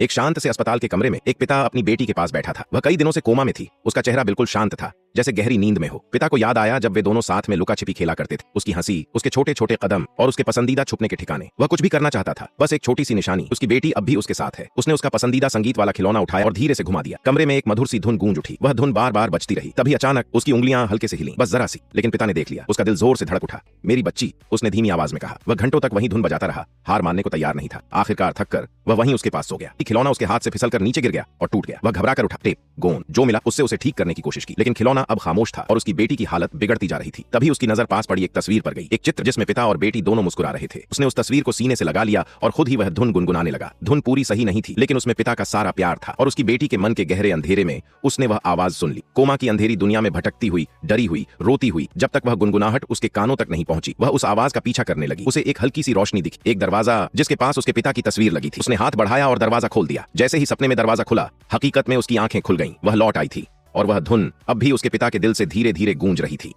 एक शांत से अस्पताल के कमरे में एक पिता अपनी बेटी के पास बैठा था। वह कई दिनों से कोमा में थी। उसका चेहरा बिल्कुल शांत था, जैसे गहरी नींद में हो। पिता को याद आया जब वे दोनों साथ में लुका छिपी खेला करते थे। उसकी हंसी, उसके छोटे छोटे कदम और उसके पसंदीदा छुपने के ठिकाने। वह कुछ भी करना चाहता था, बस एक छोटी सी निशानी। उसकी बेटी अब भी उसके साथ है। उसने उसका पसंदीदा संगीत वाला खिलौना उठाया और धीरे से घुमा दिया। कमरे में एक मधुर सी धुन गूंज उठी। वह धुन बार बार बजती रही। तभी अचानक उसकी उंगलियां हल्के से हिली, बस जरा सी। लेकिन पिता ने देख लिया। उसका दिल जोर से धड़क उठा। मेरी बच्ची, उसने धीमी आवाज में कहा। वह घंटों तक वहीं धुन बजाता रहा, हार मानने को तैयार नहीं था। आखिरकार थककर वह वहीं उसके पास सो गया। खिलौना उसके हाथ से फिसलकर नीचे गिर गया और टूट गया। वह घबरा कर उठा। टेप, गोंद जो मिला उससे उसे ठीक करने की कोशिश की, लेकिन खिलौना अब खामोश था और उसकी बेटी की हालत बिगड़ती जा रही थी। तभी उसकी नजर पास पड़ी एक तस्वीर पर गई, एक चित्र जिसमें पिता और बेटी दोनों मुस्कुरा रहे थे। उसने उस तस्वीर को सीने से लगा लिया और खुद ही वह धुन गुनगुनाने लगा। धुन पूरी सही नहीं थी, लेकिन उसमें पिता का सारा प्यार था और उसकी बेटी के मन के गहरे अंधेरे में उसने वह आवाज सुन ली। कोमा की अंधेरी दुनिया में भटकती हुई, डरी हुई, रोती हुई, जब तक वह गुनगुनाहट उसके कानों तक नहीं पहुंची। वह उस आवाज का पीछा करने लगी। उसे एक हल्की सी रोशनी दिखी, एक दरवाजा जिसके पास उसके पिता की तस्वीर लगी थी। उसने हाथ बढ़ाया और दरवाजा खोल दिया। जैसे ही सपने में दरवाजा खुला, हकीकत में उसकी आंखें खुल गईं। वह लौट आई थी और वह धुन अब भी उसके पिता के दिल से धीरे धीरे गूंज रही थी।